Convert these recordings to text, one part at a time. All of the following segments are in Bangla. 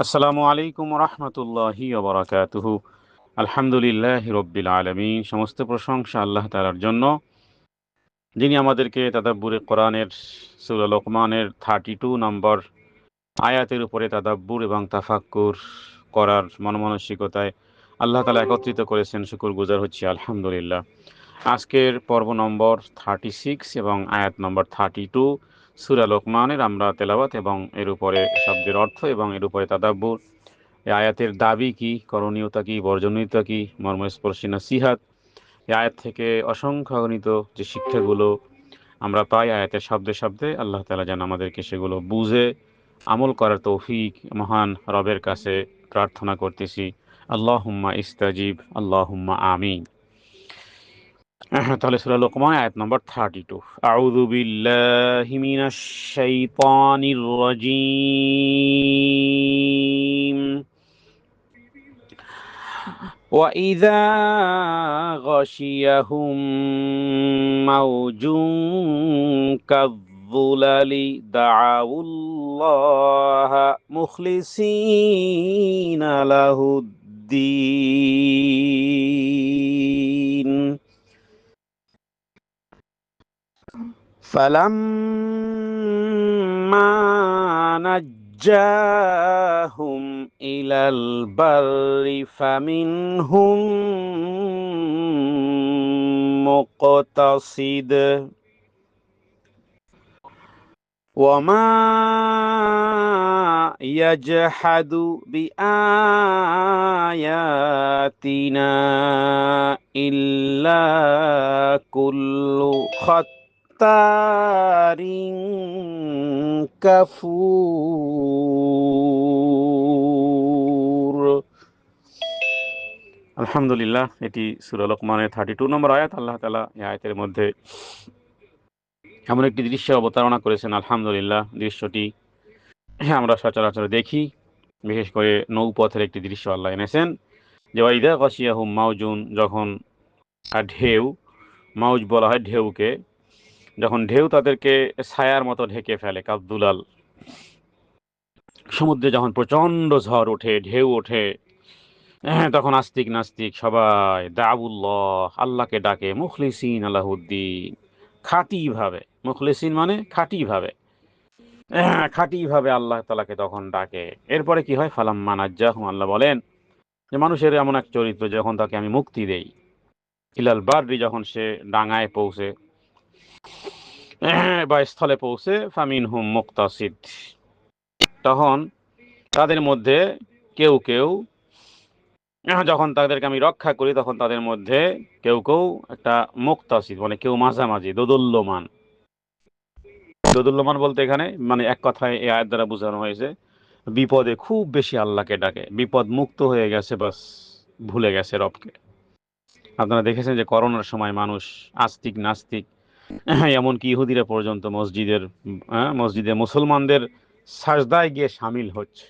আসসালামু আলাইকুম রহমতুল্লাহি ওবরাকাতুহু। আলহামদুলিল্লাহ রব্বিল আলমিন। সমস্ত প্রশংসা আল্লাহ তাআলার জন্য, যিনি আমাদেরকে তাদাব্বুরে কোরআনের সূরা লোকমানের 32 নম্বর আয়াতের উপরে তাদাব্বুর এবং তাফাক্কুর করার মনমানসিকতায় আল্লাহ তাআলা একত্রিত করেছেন। শুকর গুজার হচ্ছি আলহামদুলিল্লাহ। আজকের পর্ব নম্বর 36 এবং আয়াত নম্বর 32 সূরা লোকমানের আমরা তেলাওয়াত এবং এর উপরে শব্দের অর্থ এবং এর উপরে তাদাব্বুর, এই আয়াতের দাবি কি, করণীয়তা কি, বর্জনীয়তা কি, মর্মস্পর্শী নসিহাত, এই আয়াত থেকে অসংখ্য অগণিত যে শিক্ষাগুলো আমরা পাই আয়াতের শব্দে শব্দে, আল্লাহ তাআলা যেন আমাদেরকে সেগুলো বুঝে আমল করার তৌফিক মহান রবের কাছে প্রার্থনা করতেছি। আল্লাহুম্মা ইস্তাজিব, আল্লাহুম্মা আমিন। তাহলে সূরা লোকমান আয়াত নম্বর 32। আউযু বিল্লাহি মিনাশ শাইতানির রাজীম। وَإِذَا غَشِيَهُم مَّوْجٌ كَالظُّلَلِ دَعَوُا اللَّهَ مُخْلِصِينَ لَهُ الدِّينَ فَلَمَّا نَجَّاهُمْ إِلَى الْبَرِّ فَمِنْهُم مُّقْتَصِدٌ وَمَا يَجْحَدُ بِآيَاتِنَا إِلَّا كُلُّ خَتَّارٍ কাফুর। আলহামদুলিল্লাহ, এটি সূরা লোকমানের 32 নম্বর আয়াত। আল্লাহ তাআলা এই আয়াতের মধ্যে এমন একটি দৃশ্য অবতারণা করেছেন। আলহামদুলিল্লাহ, দৃশ্যটি আমরা সচরাচর দেখি। বিশেষ করে নৌপথের একটি দৃশ্য আল্লাহ এনেছেন যে ওয়াইদা গাশিয়াহুম মাউজুন, যখন ঢেউ, মাউজ বলা হয় ঢেউকে, যখন ঢেউ তাদেরকে ছায়ার মতো ঢেকে ফেলে, কাদ্দুলাল, সমুদ্রে যখন প্রচণ্ড ঝড় ওঠে, ঢেউ ওঠে, তখন আস্তিক নাস্তিক সবাই দাউল্লাহ, আল্লাহকে ডাকে, মুখলিসিন আলাহুদ্দিন, খাঁটিভাবে। মুখলিসিন মানে খাঁটিভাবে, খাঁটিভাবে আল্লাহ তাআলাকে তখন ডাকে। এরপরে কি হয়? ফালাম্মা নাজ্জাহুম, আল্লাহ বলেন যে মানুষের এমন এক চরিত্র, যখন তাকে আমি মুক্তি দেই, ইলাল বাররি, যখন সে ডাঙায় পৌঁছে বা স্থলে পৌঁছে, ফামিনহুম মুক্তাসিদ, তখন তাদের মধ্যে কেউ কেউ, যখন তাদেরকে আমি রক্ষা করি, তখন তাদের মধ্যে কেউ কেউ একটা মুক্তাসিদ, মানে কেউ মাঝামাঝি, দোদুল্যমান। দোদুল্যমান বলতে এখানে মানে এক কথায় এই আয়াত দ্বারা বোঝানো হয়েছে, বিপদে খুব বেশি আল্লাহকে ডাকে, বিপদ মুক্ত হয়ে গেছে, বাস ভুলে গেছে রবকে। আপনারা দেখেছেন যে করোনার সময় মানুষ আস্তিক নাস্তিক, এমনকি ইহুদিরা পর্যন্ত মসজিদে মুসলমানদের সাজদায় গিয়ে সামিল হচ্ছে।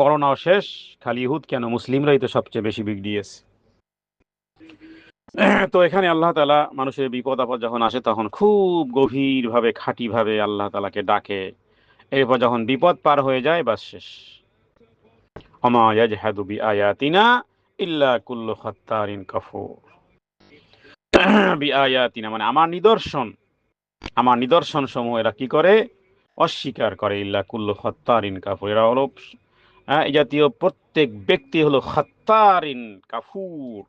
করোনাও শেষ, খালি ইহুদ কেন, মুসলিমরাই তো সবচেয়ে বেশি বিগ দিয়েছে। তো এখানে আল্লাহ তাআলা মানুষের বিপদ আপদ যখন আসে, তখন খুব গভীরভাবে খাঁটিভাবে আল্লাহ তাআলাকে ডাকে। এরপর যখন বিপদ পার হয়ে যায়, বাস শেষ। ওমা ইয়াজহাদু বিআয়াতিনা ইল্লা কুল্লু খাত্তারিন কাফুর। বিআয়াতিনা মানে আমার নিদর্শন সমূহ এরা কি করে? অস্বীকার করে। ইল্লা কুল্লু খাত্তারিন কাফুর, এরা হলো এই জাতীয় প্রত্যেক ব্যক্তি হলো খাত্তারিন কাফুর,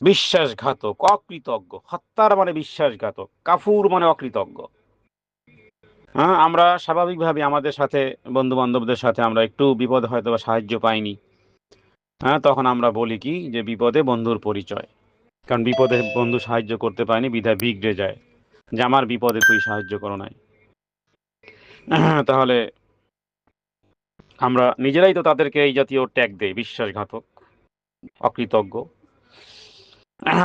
বিশ্বাসঘাতক, অকৃতজ্ঞ। খাত্তার মানে বিশ্বাসঘাতক, কাফুর মানে অকৃতজ্ঞ। আমরা স্বাভাবিকভাবে আমাদের সাথে, বন্ধু বান্ধবদের সাথে আমরা একটু বিপদে হয়তো বা সাহায্য পাইনি, তখন আমরা বলি কি যে বিপদে বন্ধুর পরিচয়। কারণ বিপদে বন্ধু সাহায্য করতে পারেনি বিধায় বিগড়ে যায় যে আমার বিপদে তুই সাহায্য করো নাই। তাহলে আমরা নিজেরাই তো তাদেরকে এই জাতীয় ট্যাগ দেই, বিশ্বাসঘাতক, অকৃতজ্ঞ।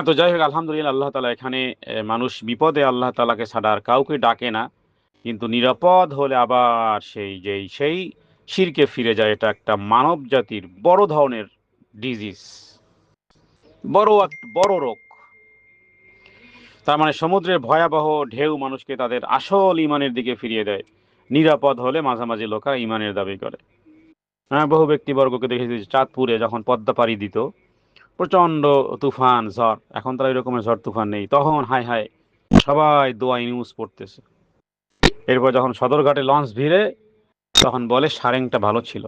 তো যাই হোক, আলহামদুলিল্লাহ, আল্লাহ তাআলা এখানে মানুষ বিপদে আল্লাহ তাআলাকে ছাড়া আর কাউকে ডাকে না, কিন্তু নিরাপদ হলে আবার সেই শিরকে ফিরে যায়। এটা একটা মানব জাতির বড় ধরনের ডিজিজ, বড় রোগ। তার মানে সমুদ্রের ভয়াবহ ঢেউ মানুষকে তাদের আসল ইমানের দিকে ফিরিয়ে দেয়। নিরাপদ হলে মাঝামাঝি লোকেরা ইমানের দাবি করে। হ্যাঁ, বহু ব্যক্তিবর্গকে দেখেছি চাঁদপুরে যখন পদ্মা পাড়ি দিত, প্রচন্ড তুফান ঝড়, এখন তো এরকমের ঝড় তুফান নেই, তখন হাই হাই সবাই দোয়া নিউজ পড়তেছে। এরপর যখন সদরঘাটে লঞ্চ ভিড়ে, তখন বলে সারেংটা ভালো ছিল,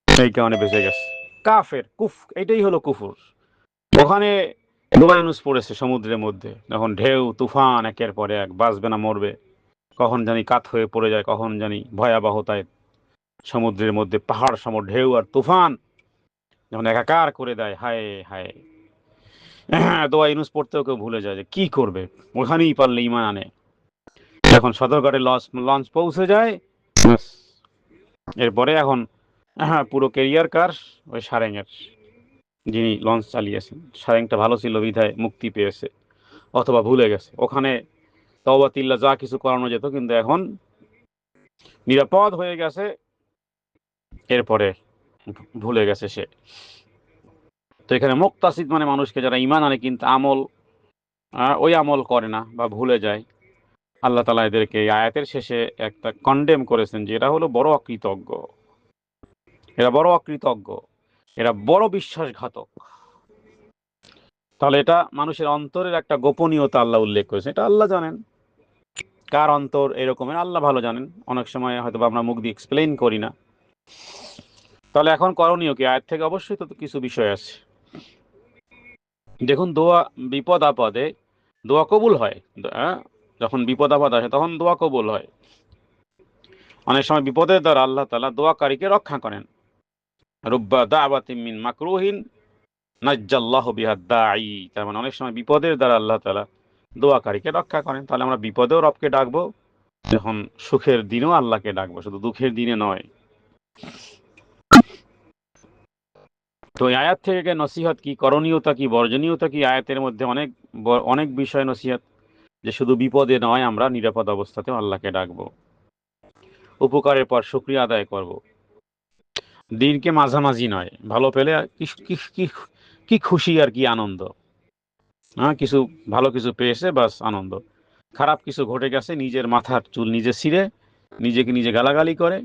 এই কারণে বেঁচে গেছে। কাফের কুফ, এটাই হলো কুফুর। ওখানে দোয়া নিউজ পড়েছে সমুদ্রের মধ্যে, যখন ঢেউ তুফান একের পর এক, বাঁচবে না মরবে, কখন জানি কাত হয়ে পড়ে যায়, কখন জানি ভয়াবহতায় সমুদ্রের মধ্যে পাহাড় সম ঢেউ আর তুফান যখন একাকার করে দেয়, হায় হায়। দোয়া ইউনুস পড়তেও কেউ ভুলে যায় যে কি করবে, ওখানেই পারলে ইমান আনে। যখন সদরঘাটে লঞ্চ পৌঁছে যায়, ব্যাস, এরপরে এখন পুরো কেরিয়ার কার, ওই সারেঙের, যিনি লঞ্চ চালিয়েছেন। সারেংটা ভালো ছিল বিধায় মুক্তি পেয়েছে, অথবা ভুলে গেছে। ওখানে তওবা তিল্লা যা কিছু করানো যেত, কিন্তু এখন নিরাপদ হয়ে গেছে, এরপরে ভুলে গেছে সে। তো এখানে মুক্তাসিদ মানে মানুষকে যারা ইমান আনে কিন্তু আমল, ওই আমল করে না বা ভুলে যায়, আল্লাহ তাআলা এদেরকে এই আয়াতের শেষে একটা কন্ডেম করেছেন যে এরা হলো বড় অকৃতজ্ঞ, এরা বড় অকৃতজ্ঞ, এরা বড় বিশ্বাসঘাতক। তাহলে এটা মানুষের অন্তরের একটা গোপনীয়তা আল্লাহ উল্লেখ করেছে, এটা আল্লাহ জানেন কার অন্তর এরকমের, আল্লাহ ভালো জানেন। অনেক সময় হয়তো আমরা মুখ দিয়ে এক্সপ্লেইন করি না। তাহলে এখন করণীয় কি? আয়াত থেকে অবশ্যই তো কিছু বিষয় আছে। দেখুন, দোয়া বিপদ আপদে দোয়া কবুল হয়। যখন বিপদ আপদ আসে তখন দোয়া কবুল হয়। অনেক সময় বিপদের দ্বারা আল্লাহ তাআলা দোয়াকারীকে রক্ষা করেন। রুব্বা দাওয়াতিন মিন মাকরুহিন নাজ্জাল্লাহু বিহা দাঈ। তার মানে অনেক সময় বিপদের দ্বারা আল্লাহ তাআলা দোয়াকারীকে রক্ষা করেন। তাহলে আমরা বিপদেও রবকে ডাকবো, যখন সুখের দিনেও আল্লাহকে ডাকবো, শুধু দুঃখের দিনে নয়। তো এই আয়াত থেকে নসিহত কি, করণীয়তা কি, বর্জনীয়তা কি? আয়াতের মধ্যে অনেক অনেক বিষয় নসিহত, যে শুধু বিপদে নয়, আমরা নিরাপদ অবস্থাতেও আল্লাহকে ডাকবো, উপকারের পর শুকরিয়া আদায় করব। দিনকে মাঝামাঝি নয়, ভালো পেলে কি কি কি কি খুশি আর কি আনন্দ। হ্যাঁ, কিছু ভালো কিছু পেয়েছে, বাস আনন্দ। খারাপ কিছু ঘটে গেছে, নিজের মাথার চুল নিজে ছিঁড়ে নিজেকে নিজে গালাগালি করে,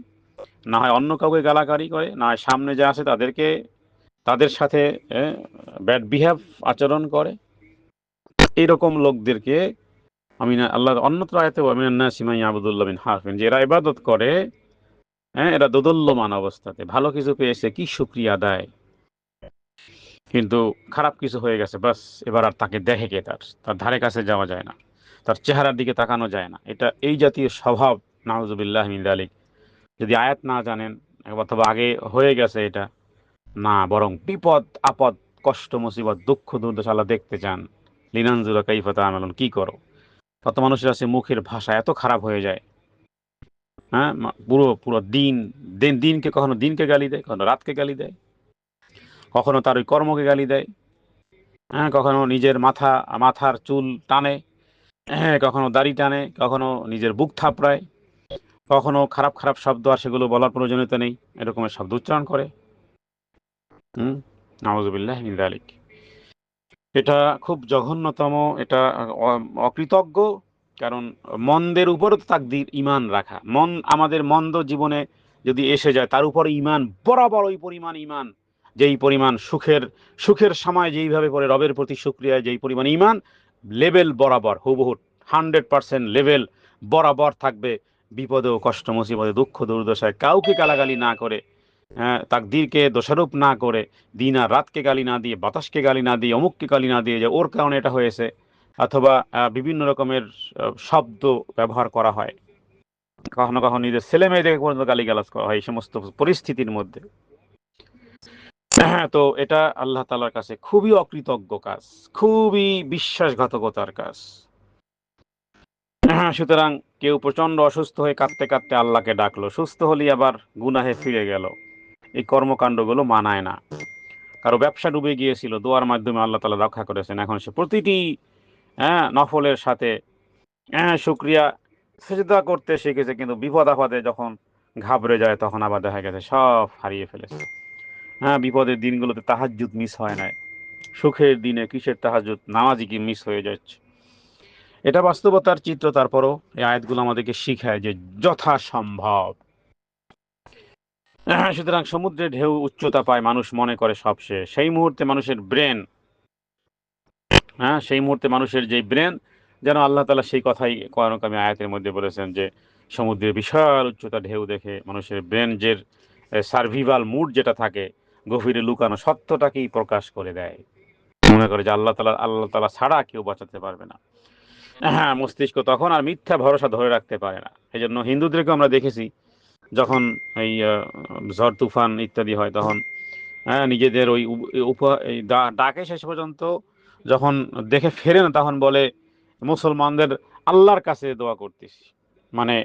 না হয় অন্য কাউকে গালাগালি করে, না হয় সামনে যা আছে তাদেরকে, তাদের সাথে ব্যাড বিহেভ আচরণ করে। এইরকম লোকদেরকে আমি না, আল্লাহ অন্যত্র আয়াতে আমিনান নাসি মান ইয়াবুদুল্লাহ মিন হারফিন, যে এরা ইবাদত করে, হ্যাঁ, এরা দোদুল্যমান অবস্থাতে, ভালো কিছু পেয়েছে কি শুকরিয়া আদায়, কিন্তু খারাপ কিছু হয়ে গেছে, বাস এবার আর তাকে দেখে কে, তার তার ধারে কাছে যাওয়া যায় না, তার চেহারার দিকে তাকানো যায় না। এটা এই জাতীয় স্বভাব, নাউজুবিল্লাহ মিন যালিক। যদি আয়াত না জানেন অথবা আগে হয়ে গেছে এটা, না, বরং বিপদ আপদ, কষ্ট মুসিবত দুঃখ দুর্দশা আল্লাহ দেখতে চান। লিনানজুরা কাইফা তা'মালুন, কি করো। কত মানুষের আছে মুখের ভাষা এত খারাপ হয়ে যায়, হ্যাঁ, পুরো পুরো দিন দিনকে, কখনো দিনকে গালি দেয়, কখনো রাতকে গালি দেয়, কখনো তার ওই কর্মকে গালি দেয়, হ্যাঁ, কখনো নিজের মাথার চুল টানে, হ্যাঁ, কখনো দাড়ি টানে, কখনো নিজের বুক থাপড়ায়, কখনো খারাপ খারাপ শব্দ, আর সেগুলো বলার প্রয়োজনীয়তা নেই, এরকমের শব্দ উচ্চারণ করে। হুম, নাউজুবিল্লাহ মিন যালিক। এটা খুব জঘন্যতম, এটা অকৃতজ্ঞ। কারণ মন্দের উপরও তো তাকদির, ইমান রাখা, মন আমাদের মন্দ জীবনে যদি এসে যায়, তার উপরে ইমান বরাবর ওই পরিমাণ ইমান, যেই পরিমাণ সুখের সময় যেইভাবে পরে রবের প্রতি শুকরিয়ায় যেই পরিমাণ ইমান, লেভেল বরাবর হুবহু 100% লেভেল বরাবর থাকবে। বিপদেও, কষ্ট মুসিবতে, দুঃখ দুর্দশায় কাউকে গালাগালি না করে, তাকদীরকে দোষারোপ না করে, দিন আর রাতকে গালি না দিয়ে, বাতাসকে গালি না দিয়ে, অমুককে গালি না দিয়ে যে ওর কারণে এটা হয়েছে, অথবা বিভিন্ন রকমের শব্দ ব্যবহার করা হয়, কখনো কখনো নিজের ছেলে মেয়েদেরকে পর্যন্ত গালিগালাজ করা হয় এই সমস্ত পরিস্থিতির মধ্যে। তো এটা আল্লাহ তাআলার কাছে খুবই অকৃতজ্ঞ কাজ, খুবই বিশ্বাসঘাতকতার কাজ। সুতরাং কেউ প্রচন্ড অসুস্থ হয়ে কাঁদতে কাঁদতে আল্লাহকে ডাকলো, সুস্থ হলেই আবার গুনাহে ফিরে গেল, এই কর্মকাণ্ডগুলো মানায় না। কারো ব্যবসা ডুবে গিয়েছিল, দোয়ার মাধ্যমে আল্লাহ তাআলা রক্ষা করেছেন, এখন সে প্রতিটি নফলের সাথে শুকরিয়া, সেজদা করতে শিখেছে, কিন্তু বিপদ আপদে যখন ঘাবড়ে যায়, তখন আবার দেখা গেছে সব হারিয়ে ফেলেছে। বিপদের দিনগুলোতে তাহাজ্জুদ মিস হয় না, সুখের দিনে কিসের তাহাজ্জুদ, নামাজই কি মিস হয়ে যাচ্ছে। এটা বাস্তবতার চিত্র। তারপরও এই আয়াতগুলো আমাদেরকে শিখায় যে যথাসম্ভব সুতরাং সমুদ্রের ঢেউ উচ্চতা পায়, মানুষ মনে করে সব শেষ। সেই মুহূর্তে মানুষের ব্রেন, সেই মুহূর্তে মানুষের যে ব্রেন, যেন আল্লাহ তাআলা সেই কথাই কোরআন কারিমে আয়াতের মধ্যে বলেছেন যে সমুদ্রের বিশাল উচ্চতা ঢেউ দেখে মানুষের ব্রেন যে সার্ভিভাল মুড যেটা থাকে, গভীরে লুকানো সত্যটাকেই প্রকাশ করে দেয়। মনে করে যে আল্লাহ তাআলা ছাড়া কেউ বাঁচাতে পারবে না। মস্তিষ্ক তখন আর মিথ্যা ভরসা ধরে রাখতে পারে না। এজন্য হিন্দুদেরকে আমরা দেখেছি, যখন এই ঝড় তুফান ইত্যাদি হয়, তখন নিজেদের ওই এই ডাকে শেষ পর্যন্ত যখন দেখে ফেরে না, তখন বলে মুসলমানদের আল্লাহর কাছে দোয়া করতেছি, মানে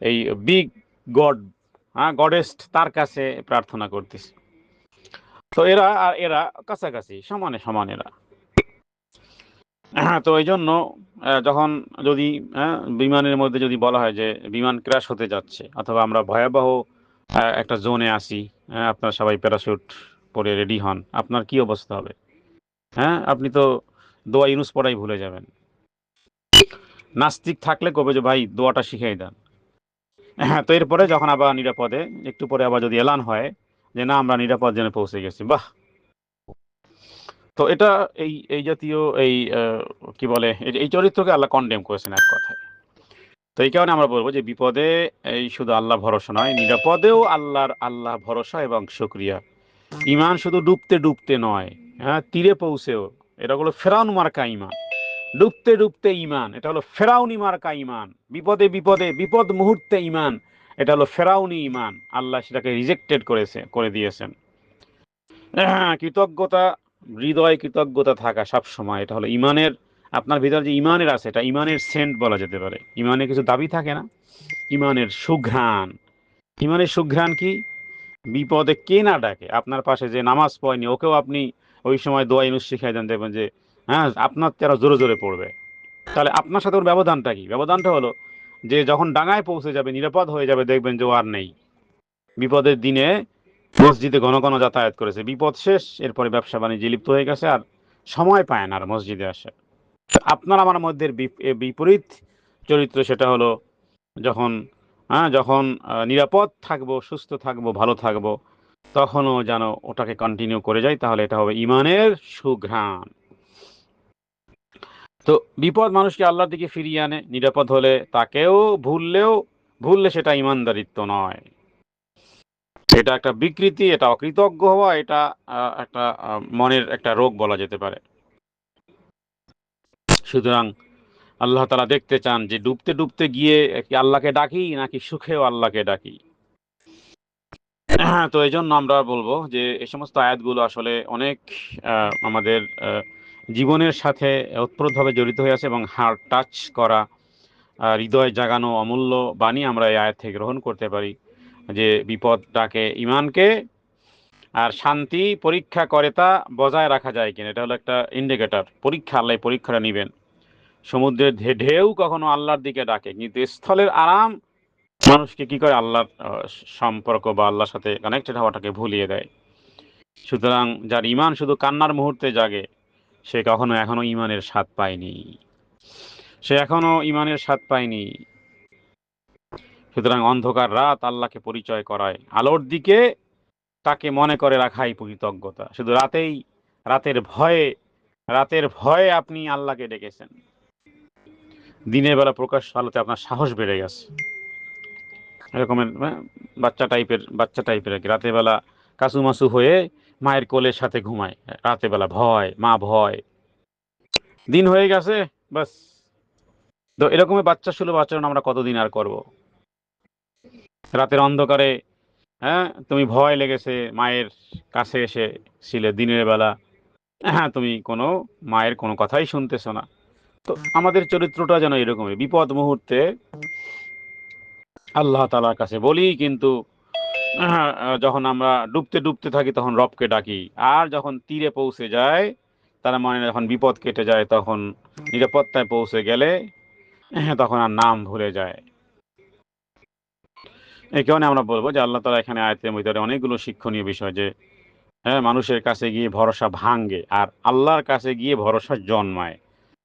এই বিগ গড, গডেস্ট, তার কাছে প্রার্থনা করতেছি। তো এরা কাছাকাছি, সমানে সমান এরা। তো এই জন্য যখন যদি বিমানের মধ্যে যদি বলা হয় যে বিমান ক্র্যাশ হতে যাচ্ছে, অথবা আমরা ভয়াবহ একটা জোনে আসি, আপনারা সবাই প্যারাশুট পরে রেডি হন, আপনার কি অবস্থা হবে? আপনি তো দোয়া ইউনুস পড়াই ভুলে যাবেন। নাস্তিক থাকলে কবে যে ভাই দোয়াটা শিখিয়ে দেন। তো এরপরে যখন আবার নিরাপদে, একটু পরে আবার যদি এলান হয় যে না, আমরা নিরাপদ জেনে পৌঁছে গেছি, বাহ! তো এটা এই এই জাতীয় এই কি বলে, এই চরিত্রকে আল্লাহ কন্ডেম করেছেন এক কথায়। তো এই কারণে আমরা বলবো যে বিপদে এই শুধু আল্লাহ ভরসা নয়, নিরাপদেও আল্লাহ ভরসা এবং শুকরিয়া। ইমান শুধু ডুবতে ডুবতে নয়, তীরে পৌঁছেও, এটা হলো ফেরাউন মার্কা ইমান। ডুবতে ডুবতে ইমান, এটা হলো ফেরাউনি মার্কা ইমান। বিপদে বিপদে বিপদ মুহূর্তে ইমান, এটা হলো ফেরাউনি ইমান। আল্লাহ সেটাকে রিজেক্টেড করে দিয়েছেন। কৃতজ্ঞতা, হৃদয় কৃতজ্ঞতা থাকা সব সময়, এটা হলো ইমানের, আপনার ভিতরে যে ইমানের আছে, এটা ইমানের সেন্ট বলা যেতে পারে। ইমানের কিছু দাবি থাকে না, ইমানের সুঘ্রাণ। ইমানের সুঘ্রাণ কি? বিপদে কে না ডাকে, আপনার পাশে যে নামাজ পড়েনি ওকেও আপনি ওই সময় দোয়া ইউনুস শিখাই দেন, দেখবেন যে আপনার তেরা জোরে জোরে পড়বে। তাহলে আপনার সাথে ওর ব্যবধানটা কি? ব্যবধানটা হলো যে যখন ডাঙায় পৌঁছে যাবে, নিরাপদ হয়ে যাবে, দেখবেন যে ও আর নেই। বিপদের দিনে মসজিদে ঘন ঘন যাতায়াত করেছে, বিপদ শেষ, এরপরে ব্যবসা বাণিজ্যে লিপ্ত হয়ে গেছে, আর সময় পায় না আর মসজিদে আসে। আপনার আমার মধ্যে বিপরীত চরিত্র, সেটা হলো যখন যখন নিরাপদ থাকবো, সুস্থ থাকবো, ভালো থাকবো, তখনও যেন ওটাকে কন্টিনিউ করে যায়, তাহলে এটা হবে ইমানের সুঘ্রাণ। তো বিপদ মানুষকে আল্লাহর দিকে ফিরিয়ে আনে। নিরাপদ হলে তাকেও ভুললে সেটা ইমানদারিত্ব নয়, এটা একটা বিকৃতি, এটা অকৃতজ্ঞ হওয়া, এটা একটা মনের একটা রোগ বলা যেতে পারে। সুতরাং আল্লাহ তাআলা দেখতে চান যে ডুবতে ডুবতে গিয়ে কি আল্লাহকে ডাকি, নাকি সুখেও আল্লাহকে ডাকি। তো এই জন্য আমরা বলবো যে এই সমস্ত আয়াতগুলো আসলে অনেক আমাদের জীবনের সাথে ওতপ্রোতভাবে জড়িত হয়ে আছে, এবং হার্ট টাচ করা, হৃদয় জাগানো অমূল্য বাণী আমরা এই আয়াত থেকে গ্রহণ করতে পারি। যে বিপদ ডাকে ইমানকে, আর শান্তি পরীক্ষা করে তা বজায় রাখা যায় কিনা, এটা হলো একটা ইন্ডিকেটর, পরীক্ষা। আল্লাহ পরীক্ষাটা নিবেন। সমুদ্রের ঢেউ কখনো আল্লাহর দিকে ডাকে, কিন্তু স্থলের আরাম মানুষকে কি করে আল্লাহর সম্পর্ক বা আল্লাহর সাথে কানেক্টেড হওয়াটাকে ভুলিয়ে দেয়। সুতরাং যার ইমান শুধু কান্নার মুহূর্তে জাগে, সে এখনো ইমানের স্বাদ পায়নি, সে এখনো ইমানের স্বাদ পায়নি। সুতরাং অন্ধকার রাত আল্লাহকে পরিচয় করায়, আলোর দিকে তাকে মনে করে রাখাই কৃতজ্ঞতা। শুধু রাতের ভয়ে আপনি আল্লাহকে ডেকেছেন, দিনের বেলা প্রকাশ আলোতে আপনার সাহস বেড়ে গেছে। এরকমের বাচ্চা টাইপের আর কি, রাতের বেলা কাসুমাসু হয়ে মায়ের কোলের সাথে ঘুমায়, রাতের বেলা ভয়, মা ভয়, দিন হয়ে গেছে, বাস। তো এরকমের বাচ্চা সুলভ আচরণ আমরা কতদিন আর করব? রাতের অন্ধকারে তুমি ভয় লেগেছে, মায়ের কাছে এসেছিলে দিনের বেলা, তুমি মায়ের কোনো কথাই শুনতেছো না। তো আমাদের চরিত্রটা যেন এরকমই, বিপদ মুহূর্তে আল্লাহ তাআলার কাছে বলি, কিন্তু যখন আমরা ডুবতে ডুবতে থাকি তখন রবকে ডাকি, আর যখন তীরে পৌঁছে যায়, তার মানে যখন বিপদ কেটে যায়, তখন নিরাপত্তায় পৌঁছে গেলে তখন আর নাম ভুলে যায়। এই কারণে আমরা বলবো যে আল্লাহ তাআলা এখানে আয়াতের ভিতরে অনেকগুলো শিক্ষণীয় বিষয়, যে মানুষের কাছে গিয়ে ভরসা ভাঙ্গে আর আল্লাহর কাছে গিয়ে ভরসা জন্মায়।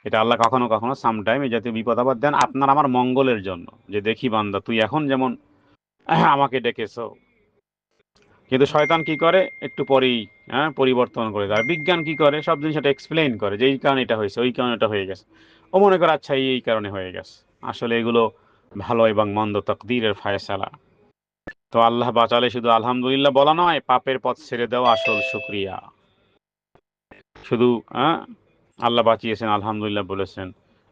এটা আল্লাহ কখনো কখনো সামটাইম এই জাতীয় বিপদ আবার দেন আপনার আমার মঙ্গলের জন্য, যে দেখি বান্দা, তুই এখন যেমন আমাকে ডেকেছো, কিন্তু শয়তান কি করে, একটু পরেই পরিবর্তন করে দেয়। আর বিজ্ঞান কি করে, সব জিনিস এটা এক্সপ্লেইন করে যে এই কারণে এটা হয়েছে, ওই কারণে এটা হয়ে গেছে। ও মনে করে আচ্ছা এই কারণে হয়ে গেছে। আসলে এগুলো ভালো এবং মন্দ তাকদীরের ফায়সালা। তো আল্লাহ বাঁচালে শুধু আলহামদুলিল্লাহ বলা নয়, পাপের পথ ছেড়ে দেওয়া আসল শুকরিয়া। শুধু আল্লাহ বাঁচিয়েছেন আলহামদুলিল্লাহ বলেছেন,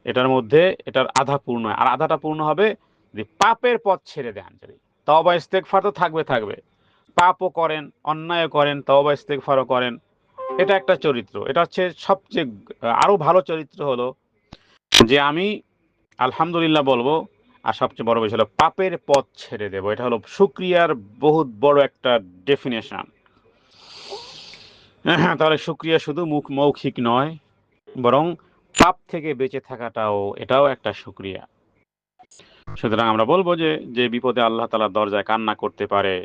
এটার মধ্যে এটার আধা পূর্ণ, আর আধাটা পূর্ণ হবে যে পাপের পথ ছেড়ে দেন। যদি তওবা ইস্তেগফার তো থাকবে থাকবে, পাপও করেন, অন্যায়ও করেন, তওবা ইস্তেগফারও করেন, এটা একটা চরিত্র। এটা হচ্ছে সবচেয়ে আরো ভালো চরিত্র হলো যে আমি আলহামদুলিল্লাহ বলবো, আর সবচেয়ে বড় বিষয় হলো পাপের পথ ছেড়ে দেব। এটা হলো শুকরিয়ার বহুত বড় একটা ডেফিনেশন। তাহলে শুকরিয়া শুধু মুখ মৌখিক নয়, বরং পাপ থেকে বেঁচে থাকাটাও এটাও একটা শুকরিয়া। সুতরাং আমরা বলবো যে যে বিপদে আল্লাহ তাআলার দরজায় কান্না করতে পারে,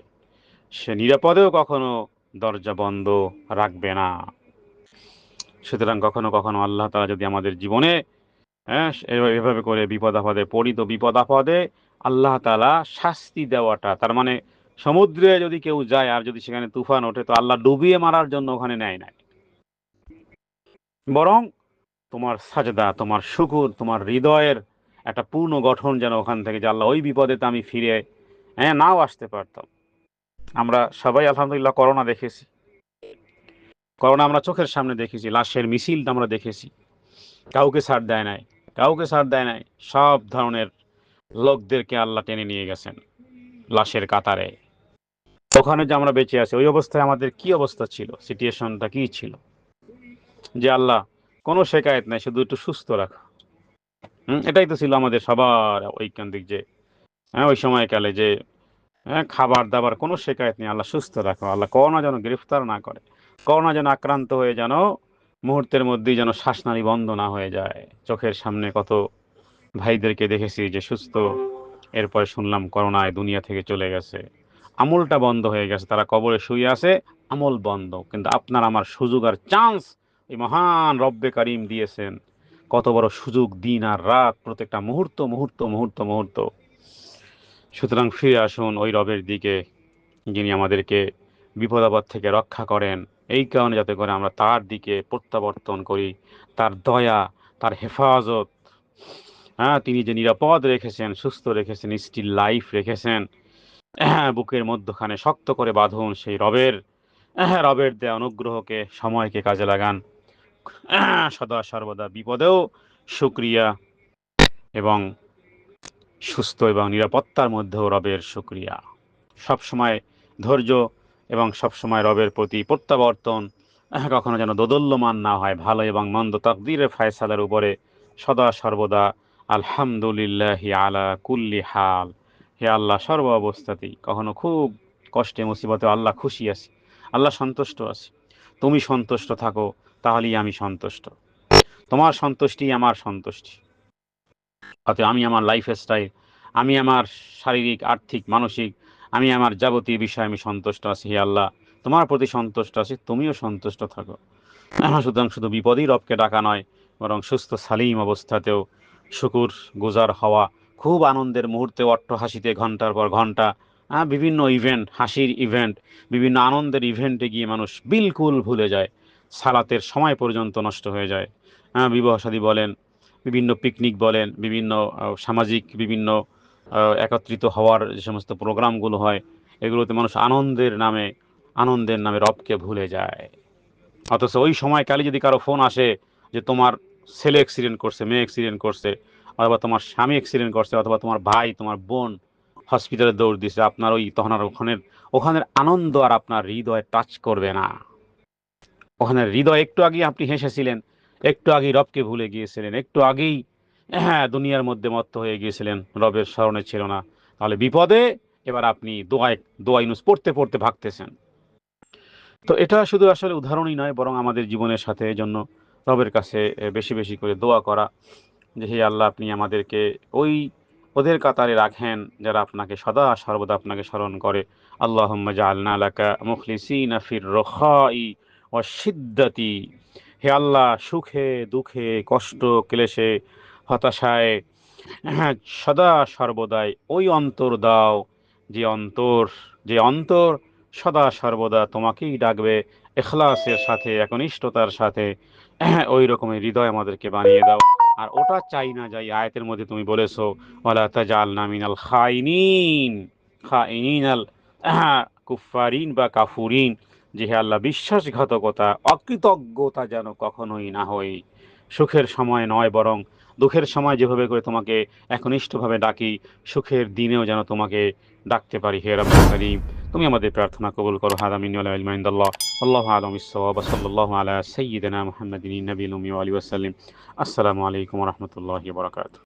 সে নিরাপদেও কখনো দরজা বন্ধ রাখবে না। সুতরাং কখনো কখনো আল্লাহ তাআলা যদি আমাদের জীবনে এভাবে করে বিপদ আপদে পড়ি, তো বিপদ আপদে আল্লাহ তাআলা শাস্তি দেওয়াটা, তার মানে সমুদ্রে যদি কেউ যায় আর যদি সেখানে তুফান ওঠে, তো আল্লাহ ডুবিয়ে মারার জন্য ওখানে নেয় নাই, বরং তোমার সাজদা, তোমার শুকুর, তোমার হৃদয়ের একটা পূর্ণ গঠন যেন ওখান থেকে, যে আল্লাহ ওই বিপদে তো আমি ফিরে নাও আসতে পারতাম। আমরা সবাই আলহামদুলিল্লাহ করোনা দেখেছি, করোনা আমরা চোখের সামনে দেখেছি, লাশের মিছিলটা আমরা দেখেছি, কাউকে ছাড় দেয় নাই, কাউকে ছাড় দেয় নাই, সব ধরনের লোকদেরকে আল্লাহ টেনে নিয়ে গেছেন লাশের কাতারে। ওখানে যে আমরা বেঁচে আছি, ওই অবস্থায় আমাদের কি অবস্থা ছিল, সিচুয়েশনটা কি ছিল, যে আল্লাহ কোনো শেকায়েত নাই, শুধু একটু সুস্থ রাখো। এটাই তো ছিল আমাদের সবার ঐকান্তিক, যে ওই সময়কালে যে খাবার দাবার কোনো শেকায়ত নেই, আল্লাহ সুস্থ রাখো, আল্লাহ করোনা যেন গ্রেফতার না করে, করোনা যেন আক্রান্ত হয়ে যেন মুহূর্তের মধ্যেই যেন শ্বাসনালী বন্ধ না হয়ে যায়। চোখের সামনে কত ভাইদেরকে দেখেছি যে সুস্থ, এরপরে শুনলাম করোনায় দুনিয়া থেকে চলে গেছে, আমলটা বন্ধ হয়ে গেছে, তারা কবরে শুয়ে আছে, আমল বন্ধ। কিন্তু আপনার আমার সুযোগ আর চান্স এই মহান রব্বে কারিম দিয়েছেন। কত বড় সুযোগ, দিন আর রাত, প্রত্যেকটা মুহূর্ত মুহূর্ত মুহূর্ত মুহূর্ত। সুতরাং ফিরে আসুন ওই রবের দিকে, যিনি আমাদেরকে বিপদ আপদ থেকে রক্ষা করেন। এই কারণে যাতে করে আমরা তার দিকে প্রত্যাবর্তন করি, তার দয়া, তার হেফাজত, তিনি যে নিরাপদ রেখেছেন, সুস্থ রেখেছেন, স্টিল লাইফ রেখেছেন, বুকের মধ্যখানে শক্ত করে বাঁধুন সেই রবের, রবের দেয়া অনুগ্রহকে, সময়কে কাজে লাগান। সদা সর্বদা বিপদেও শুকরিয়া, এবং সুস্থ এবং নিরাপত্তার মধ্যেও রবের শুকরিয়া। সব সময় ধৈর্য, এবং সব সময় রবের প্রতি প্রত্যাবর্তন, কখনো যেন দোদল্যমান না হয়। ভালো এবং মন্দ তাকদীরের ফায়সালার উপরে সদা সর্বদা আলহামদুলিল্লাহি আলা কুল্লি হাল। হে আল্লাহ, সর্ব অবস্থাতেই, কখনো খুব কষ্টে মুসিবতে আল্লাহ খুশি আছি, আল্লাহ সন্তুষ্ট আছি। তুমি সন্তুষ্ট থাকো, তাহলেই আমি সন্তুষ্ট। তোমার সন্তুষ্টি আমার সন্তুষ্টি। অতএব আমি আমার লাইফ স্টাইল, আমি আমার শারীরিক, আর্থিক, মানসিক, আমি আমার যাবতীয় বিষয়ে আমি সন্তুষ্ট আছি। হে আল্লাহ, তোমার প্রতি সন্তুষ্ট আছি, তুমিও সন্তুষ্ট থাকো। সুতরাং শুধু বিপদেই রবকে ডাকা নয়, বরং সুস্থ সালিম অবস্থাতেও শুকুর গুজার হওয়া, খুব আনন্দের মুহূর্তে অট্টহাসিতে ঘন্টার পর ঘন্টা, বিভিন্ন ইভেন্ট, হাসির ইভেন্ট, বিভিন্ন আনন্দের ইভেন্টে গিয়ে মানুষ বিলকুল ভুলে যায়, সালাতের সময় পর্যন্ত নষ্ট হয়ে যায়। বিবাহ শাদী বলেন, বিভিন্ন পিকনিক বলেন, বিভিন্ন সামাজিক বিভিন্ন একত্রিত হওয়ার যে সমস্ত প্রোগ্রামগুলো হয়, এগুলোতে মানুষ আনন্দের নামে রবকে ভুলে যায়। অথচ ওই সময়কালে যদি কারো ফোন আসে যে তোমার ছেলে অ্যাক্সিডেন্ট করছে, মেয়ে অ্যাক্সিডেন্ট করছে, অথবা তোমার স্বামী অ্যাক্সিডেন্ট করছে, অথবা তোমার ভাই, তোমার বোন হসপিটালে দৌড় দিছে, আপনার ওই তখন আর ওখানের আনন্দ আর আপনার হৃদয় টাচ করবে না। ওখানে হৃদয়, একটু আগেই আপনি হেসেছিলেন, একটু আগেই রবকে ভুলে গিয়েছিলেন, একটু আগেই দুনিয়ার মধ্যে মত্ত হয়ে গিয়েছিলেন, রবের স্মরণে ছিল না। তাহলে বিপদে এবার আপনি দোয়া ইউনুস পড়তে পড়তে ভাগতেছেন। তো এটা শুধু আসলে উদাহরণই নয়, বরং আমাদের জীবনের সাথে এজন্য রবের কাছে বেশি বেশি করে দোয়া করা, যে হে আল্লাহ, আপনি আমাদেরকে ওই ওদের কাতারে রাখেন যারা আপনাকে সদা সর্বদা আপনাকে স্মরণ করে। আল্লাহুম্মা জাআলনা লাকা মুখলিসিনা ফির রখাই ওয়াশ শিদ্দাতি। হে আল্লাহ, সুখে দুঃখে, কষ্ট ক্লেশে, হতাশায়, সদা সর্বদাই ওই অন্তর দাও, যে অন্তর যে অন্তর সদা সর্বদা তোমাকেই ডাকবে ইখলাসের সাথে, একনিষ্ঠতার সাথে। ওই রকমের হৃদয় আমাদেরকে বানিয়ে দাও। আর ওটা চাই না যাই আয়াতের মধ্যে তুমি বলেছো, ওয়ালা তাজালনা মিনাল খাইনিন, খাইনিন আল কুফারিন বা কাফুরিন, যে হে আল্লাহ বিশ্বাসঘাতকতা অকৃতজ্ঞতা যেন কখনোই না হয়। সুখের সময় নয়, বরং দুঃখের সময় যেভাবে করে তোমাকে একনিষ্ঠভাবে ডাকি, সুখের দিনেও যেন তোমাকে ডাকতে পারি হে রাব্বুল কারীম। তুমি আমাদের প্রার্থনা কবুল করো। হাদা মিন্নি ওয়া লা ইলমা ইনদাল্লাহ। আল্লাহু আ'লামু বিস-সাওয়াব। সাল্লাল্লাহু আলা সাইয়্যিদিনা মুহাম্মাদিন নাবিয়্যিল উম্মি ওয়া আলিহি ওয়া সাল্লাম। আসসালামু আলাইকুম ওয়া রাহমাতুল্লাহি ওয়া বারাকাতুহু।